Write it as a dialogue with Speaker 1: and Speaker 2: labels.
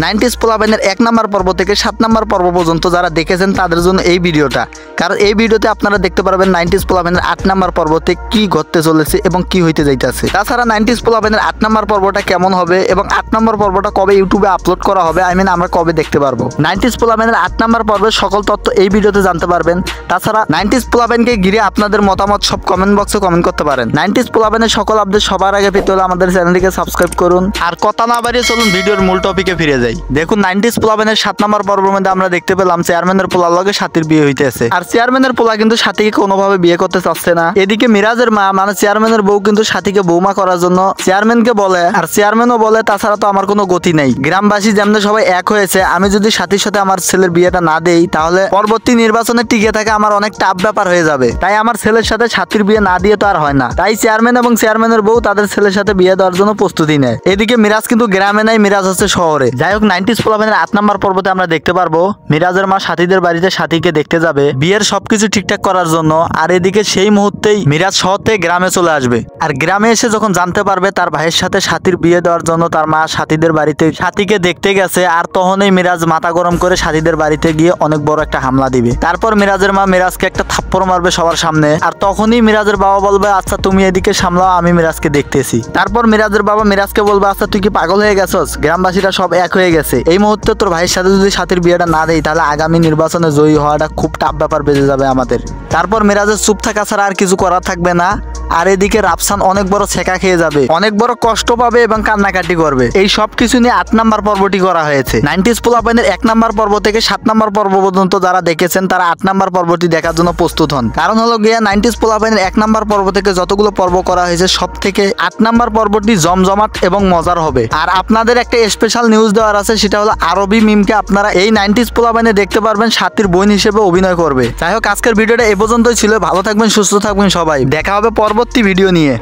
Speaker 1: Nineties পোলাপাইনের 1 number পর্ব থেকে 7 number পর্ব পর্যন্ত যারা দেখেছেন তাদের জন্য এই ভিডিওটা, কারণ এই ভিডিওতে আপনারা দেখতে পারবেন নাইনটিজ পোলাপাইনের 8 নাম্বার পর্বতে কি ঘটতে চলেছে এবং কি হইতে যাইতেছে। তাছাড়া নাইনটিজ পোলাপাইনের 8 নাম্বার পর্বটা কেমন হবে এবং 8 নাম্বার পর্বটা কবে ইউটিউবে আপলোড করা হবে, আমরা কবে দেখতে পারবো। নাইনটিজ পোলাপাইনের 8 নাম্বার পর্বের সকল তথ্য এই ভিডিওতে জানতে পারবেন। তাছাড়া নাইনটিজ পোলাপাইনকে ঘিরে আপনাদের মতামত সব কমেন্ট বক্সে কমেন্ট করতে পারেন। নাইনটিজ পোলাপাইনের সকল আপডেট সবার আগে পেতে হলে আমাদের চ্যানেলটিকে সাবস্ক্রাইব করুন। আর কথা না বাড়িয়ে চলুন ভিডিওর মূল টপিকে ফিরে যাই। দেখুন, নাইনটিজ পোলাপাইনের 7 নাম্বার পর্বের মধ্যে আমরা দেখতে পেলাম চেয়ারম্যানের পোলার লগে সাথীর বিয়ে হইতেছে। আর চেয়ারম্যানের পোলা কিন্তু সাথীকে কোনোভাবে বিয়ে করতে চাচ্ছে না। এদিকে মিরাজের মা মানে চেয়ারম্যানের বউ কিন্তু সাথীকে বৌমা করার জন্য চেয়ারম্যানকে বলে, আর চেয়ারম্যানও বলে তাছাড়া তো আমার কোনো গতি নেই। গ্রামবাসী যেমন সবাই এক হয়েছে, আমি যদি সাথীর সাথে আমার ছেলের বিয়েটা না দেই তাহলে পরবর্তী নির্বাচনে টিকে থাকা আমার অনেক টাফ ব্যাপার হয়ে যাবে। তাই আমার ছেলের সাথে সাথীর বিয়ে না দিয়ে তো আর হয় না। তাই চেয়ারম্যান এবং চেয়ারম্যানের বউ তাদের ছেলের সাথে বিয়ে দেওয়ার জন্য প্রস্তুতি নেয়। এদিকে মিরাজ কিন্তু গ্রামে নাই, মিরাজ হচ্ছে শহরে। যাই হোক, নাইনটিজ পোলাপাইনের 8 নাম্বার পর্বতে আমরা দেখতে পারবো মিরাজের মা সাথীদের বাড়িতে সাথীকে দেখতে যাবে বিয়ের সবকিছু ঠিকঠাক করার জন্য। আর এদিকে সেই মুহূর্তেই মিরাজ শহর থেকে গ্রামে চলে আসবে। আর গ্রামে এসে যখন জানতে পারবে তার ভাইয়ের সাথে সাথীর বিয়ে দেওয়ার জন্য তার মা সাথীদের বাড়িতে সাথীকে দেখতে গেছে, আর তখনই মিরাজ মাথা গরম করে সাথীদের বাড়িতে গিয়ে অনেক বড় একটা হামলা দিবে। তারপর মিরাজের মা মিরাজকে একটা থাপ্পড় মারবে সবার সামনে। আর তখনই মিরাজের বাবা বলবে, আচ্ছা তুমি এদিকে সামলাও, আমি মিরাজকে দেখতেছি। তারপর মিরাজের বাবা মিরাজকে বলবে, আচ্ছা তুই কি পাগল হয়ে গেছস? গ্রামবাসীরা সব এক হয়ে গেছে। এই মুহূর্তে তোর ভাইয়ের সাথে যদি সাথীর বিয়েটা না দেই তাহলে আগামী নির্বাচনে জয়ী হওয়াটা খুব টাফ ব্যাপার বেজে যাবে আমাদের। তারপর মিরাজের চুপ থাকা ছাড়া আর কিছু করার থাকবে না। আর এদিকে রাফসান অনেক বড় ছেঁকা খেয়ে যাবে, অনেক বড় কষ্ট পাবে এবং কান্নাকাটি করবে। এই সব কিছু নিয়ে 8 নাম্বার পর্বটি করা হয়েছে। নাইনটিজ পোলাপাইনের 1 নাম্বার পর্ব থেকে 7 নাম্বার পর্ব পর্যন্ত যারা দেখেছেন তারা 8 নাম্বার পর্বটি দেখার জন্য প্রস্তুত হন। কারণ হলো গিয়া নাইনটিজ পোলাপাইনের 1 নাম্বার পর্ব থেকে যতগুলো পর্ব করা হয়েছে সব থেকে 8 নাম্বার পর্বটি জমজমাট এবং মজার হবে। আর আপনাদের একটা স্পেশাল নিউজ দেওয়ার আছে, সেটা হলো আরবি মিমকে আপনারা এই নাইনটিজ পোলাপাইনে দেখতে পারবেন সাথীর বোন হিসেবে অভিনয় করবে। যাই হোক, আজকের ভিডিওটা এ পর্যন্তই ছিল। ভালো থাকবেন, সুস্থ থাকবেন সবাই। দেখা হবে পরবর্তী ভিডিও নিয়ে।